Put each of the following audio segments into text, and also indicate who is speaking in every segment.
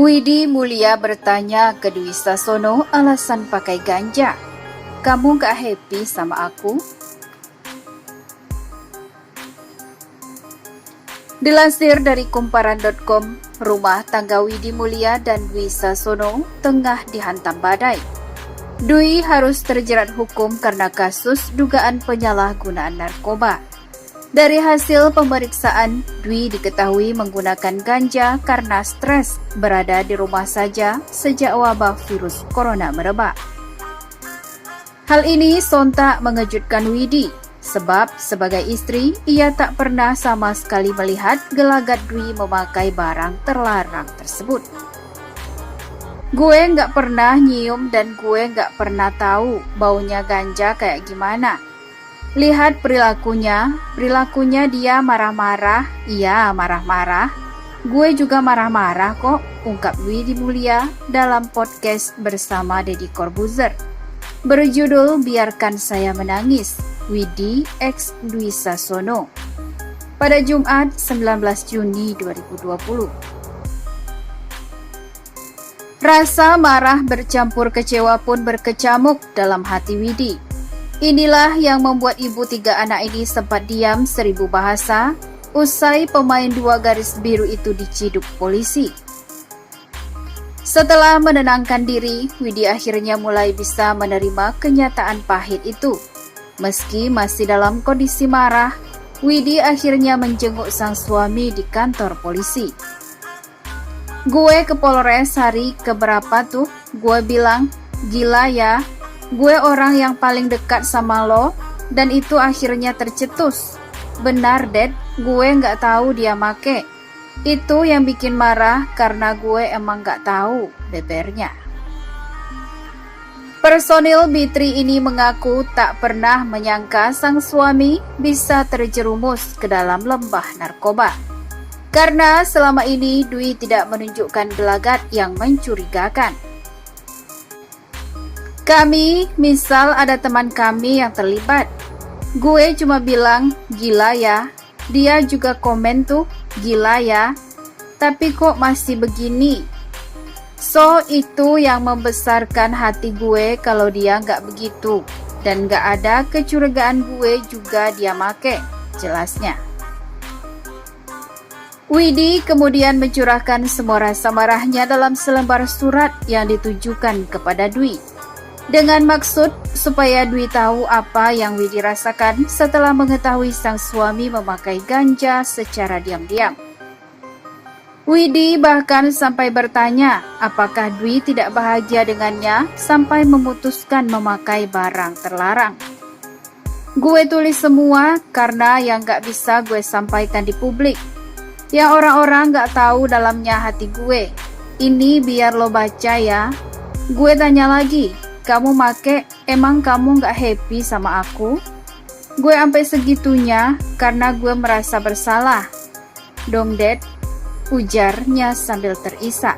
Speaker 1: Widi Mulia bertanya ke Dwi Sasono alasan pakai ganja. Kamu gak happy sama aku? Dilansir dari kumparan.com, rumah tangga Widi Mulia dan Dwi Sasono tengah dihantam badai. Dwi harus terjerat hukum karena kasus dugaan penyalahgunaan narkoba. Dari hasil pemeriksaan, Dwi diketahui menggunakan ganja karena stres berada di rumah saja sejak wabah virus corona merebak. Hal ini sontak mengejutkan Widi, sebab sebagai istri, ia tak pernah sama sekali melihat gelagat Dwi memakai barang terlarang tersebut. Gue nggak pernah nyium dan gue nggak pernah tahu baunya ganja kayak gimana. Lihat perilakunya dia marah-marah, iya marah-marah. Gue juga marah-marah kok, ungkap Widi Mulia dalam podcast bersama Deddy Corbuzier. Berjudul Biarkan Saya Menangis, Widi X Dwi Sasono. Pada Jumat 19 Juni 2020. Rasa marah bercampur kecewa pun berkecamuk dalam hati Widi. Inilah yang membuat ibu 3 anak ini sempat diam 1000 bahasa usai pemain 2 garis biru itu diciduk polisi. Setelah menenangkan diri, Widi akhirnya mulai bisa menerima kenyataan pahit itu. Meski masih dalam kondisi marah, Widi akhirnya menjenguk sang suami di kantor polisi. Gue ke Polres hari keberapa tuh? Gue bilang, gila ya. Gue orang yang paling dekat sama lo, dan itu akhirnya tercetus. Benar, Dad, gue nggak tahu dia make. Itu yang bikin marah karena gue emang nggak tahu, bebernya. Personil B3 ini mengaku tak pernah menyangka sang suami bisa terjerumus ke dalam lembah narkoba. Karena selama ini Dwi tidak menunjukkan gelagat yang mencurigakan. Kami, misal ada teman kami yang terlibat, gue cuma bilang, gila ya. Dia juga komen tuh, gila ya. Tapi kok masih begini? So, itu yang membesarkan hati gue kalau dia nggak begitu. Dan nggak ada kecurigaan gue juga dia make, jelasnya. Widi kemudian mencurahkan semua rasa marahnya dalam selembar surat yang ditujukan kepada Dwi. Dengan maksud supaya Dwi tahu apa yang Widi rasakan setelah mengetahui sang suami memakai ganja secara diam-diam. Widi bahkan sampai bertanya apakah Dwi tidak bahagia dengannya sampai memutuskan memakai barang terlarang. Gue tulis semua karena yang gak bisa gue sampaikan di publik. Yang orang-orang gak tahu dalamnya hati gue. Ini biar lo baca ya. Gue tanya lagi, kamu make, emang kamu gak happy sama aku? Gue sampai segitunya karena gue merasa bersalah. Dong, Dad, ujarnya sambil terisak.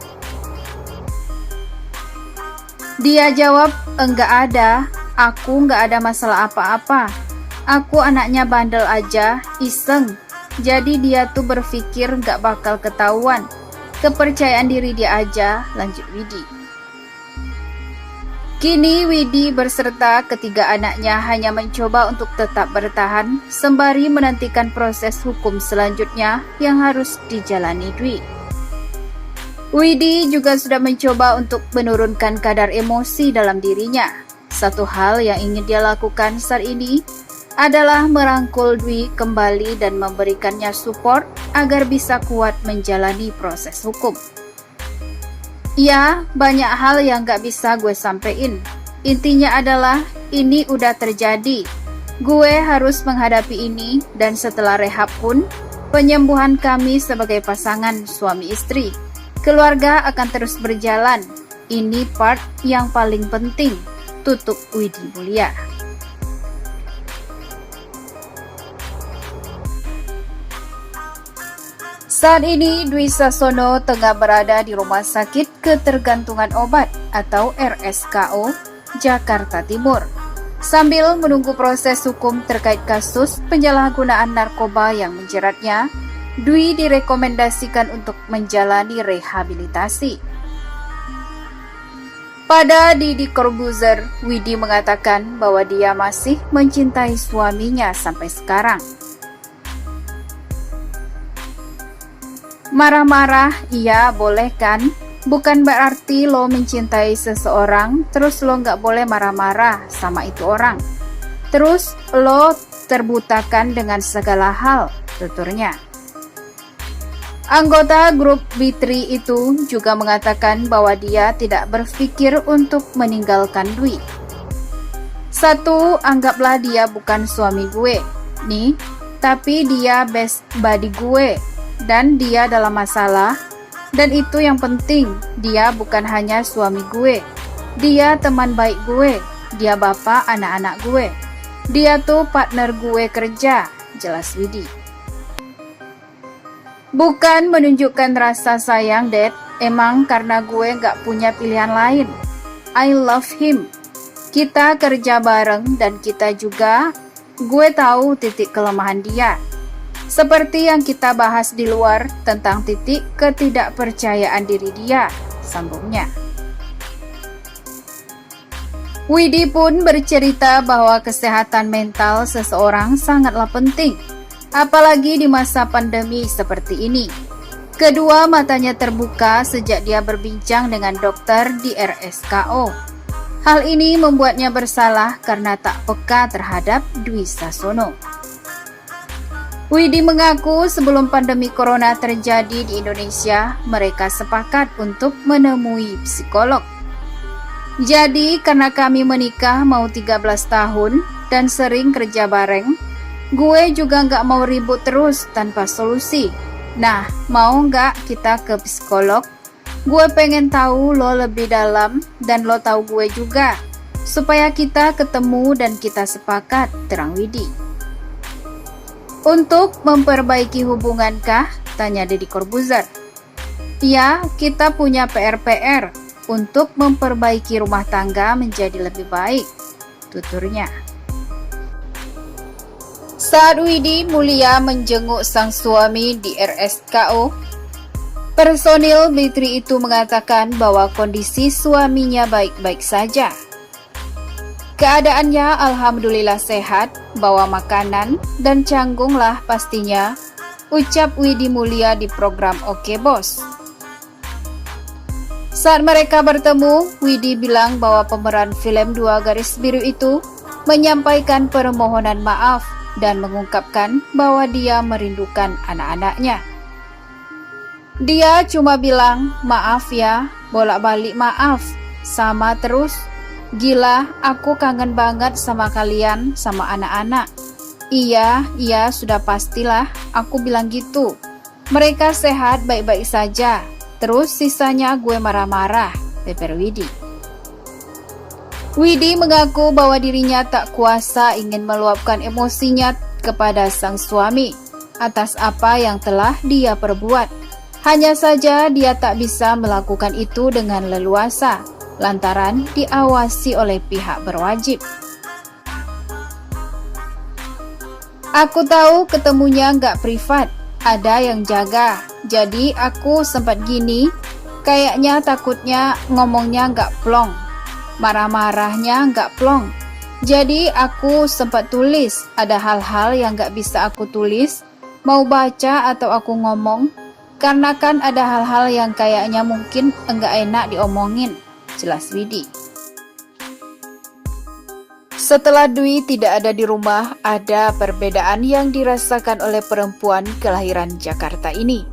Speaker 1: Dia jawab, enggak ada, aku gak ada masalah apa-apa. Aku anaknya bandel aja, iseng. Jadi dia tuh berpikir gak bakal ketahuan. Kepercayaan diri dia aja, lanjut Widi. Kini Widi berserta ketiga anaknya hanya mencoba untuk tetap bertahan sembari menantikan proses hukum selanjutnya yang harus dijalani Dwi. Widi juga sudah mencoba untuk menurunkan kadar emosi dalam dirinya. Satu hal yang ingin dia lakukan saat ini adalah merangkul Dwi kembali dan memberikannya support agar bisa kuat menjalani proses hukum. Ya, banyak hal yang gak bisa gue sampein. Intinya adalah, ini udah terjadi. Gue harus menghadapi ini dan setelah rehab pun, penyembuhan kami sebagai pasangan suami istri. Keluarga akan terus berjalan. Ini part yang paling penting, tutup Widi Mulia. Saat ini Dwi Sasono tengah berada di Rumah Sakit Ketergantungan Obat atau RSKO, Jakarta Timur. Sambil menunggu proses hukum terkait kasus penyalahgunaan narkoba yang menjeratnya, Dwi direkomendasikan untuk menjalani rehabilitasi. Pada Deddy Corbuzier, Widi mengatakan bahwa dia masih mencintai suaminya sampai sekarang. Marah-marah, iya boleh kan? Bukan berarti lo mencintai seseorang, terus lo nggak boleh marah-marah sama itu orang. Terus lo terbutakan dengan segala hal, tuturnya. Anggota grup B3 itu juga mengatakan bahwa dia tidak berpikir untuk meninggalkan Dwi. Satu, anggaplah dia bukan suami gue, nih, tapi dia best buddy gue, dan dia dalam masalah, dan itu yang penting, dia bukan hanya suami gue, dia teman baik gue, dia bapak anak-anak gue, dia tuh partner gue kerja, jelas Widi. Bukan menunjukkan rasa sayang, Dad. Emang karena gue gak punya pilihan lain. I love him. Kita kerja bareng dan kita juga, gue tahu titik kelemahan dia. Seperti yang kita bahas di luar tentang titik ketidakpercayaan diri dia, sambungnya. Widi pun bercerita bahwa kesehatan mental seseorang sangatlah penting. Apalagi di masa pandemi seperti ini. Kedua matanya terbuka sejak dia berbincang dengan dokter di RSKO. Hal ini membuatnya bersalah karena tak peka terhadap Dwi Sasono. Widi mengaku sebelum pandemi corona terjadi di Indonesia, mereka sepakat untuk menemui psikolog. Jadi karena kami menikah mau 13 tahun dan sering kerja bareng, gue juga gak mau ribut terus tanpa solusi. Nah, mau gak kita ke psikolog? Gue pengen tahu lo lebih dalam dan lo tahu gue juga, supaya kita ketemu dan kita sepakat, terang Widi. Untuk memperbaiki hubungankah? Tanya Deddy Corbuzier. Ya, kita punya PR-PR untuk memperbaiki rumah tangga menjadi lebih baik, tuturnya. Saat Widi Mulia menjenguk sang suami di RSKO, personil B3 itu mengatakan bahwa kondisi suaminya baik-baik saja. Keadaannya alhamdulillah sehat, bawa makanan, dan canggunglah pastinya, ucap Widi Mulia di program Oke Bos. Saat mereka bertemu, Widi bilang bahwa pemeran film 2 Garis Biru itu menyampaikan permohonan maaf dan mengungkapkan bahwa dia merindukan anak-anaknya. Dia cuma bilang, maaf ya, bolak-balik maaf, sama terus. Gila, aku kangen banget sama kalian, sama anak-anak. Iya, sudah pastilah, aku bilang gitu. Mereka sehat baik-baik saja, terus sisanya gue marah-marah, beber Widi. Widi mengaku bahwa dirinya tak kuasa ingin meluapkan emosinya kepada sang suami atas apa yang telah dia perbuat. Hanya saja dia tak bisa melakukan itu dengan leluasa, lantaran diawasi oleh pihak berwajib. Aku tahu ketemunya nggak privat, ada yang jaga, jadi aku sempat gini, kayaknya takutnya ngomongnya nggak plong. Marah-marahnya nggak plong. Jadi aku sempat tulis, ada hal-hal yang nggak bisa aku tulis, mau baca atau aku ngomong, karena kan ada hal-hal yang kayaknya mungkin enggak enak diomongin, jelas Widi. Setelah Dwi tidak ada di rumah, ada perbedaan yang dirasakan oleh perempuan kelahiran Jakarta ini.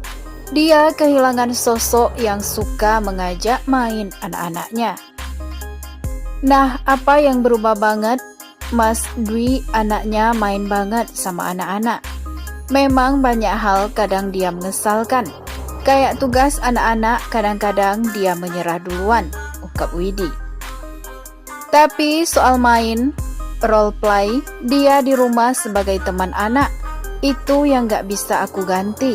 Speaker 1: Dia kehilangan sosok yang suka mengajak main anak-anaknya. Nah, apa yang berubah banget? Mas Dwi anaknya main banget sama anak-anak. Memang banyak hal kadang dia mengesalkan. Kayak tugas anak-anak kadang-kadang dia menyerah duluan, ungkap Widi. Tapi soal main, role play, dia di rumah sebagai teman anak, itu yang gak bisa aku ganti.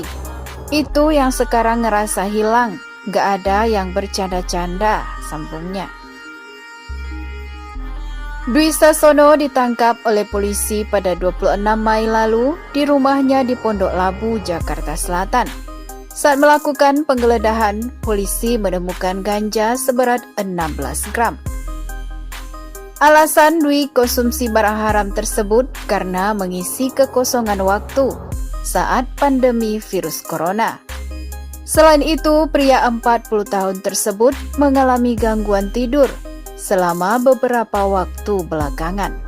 Speaker 1: Itu yang sekarang ngerasa hilang, gak ada yang bercanda-canda, sambungnya. Dwi Sasono ditangkap oleh polisi pada 26 Mei lalu di rumahnya di Pondok Labu, Jakarta Selatan. Saat melakukan penggeledahan, polisi menemukan ganja seberat 16 gram. Alasan Dwi konsumsi barang haram tersebut karena mengisi kekosongan waktu saat pandemi virus corona. Selain itu, pria 40 tahun tersebut mengalami gangguan tidur selama beberapa waktu belakangan.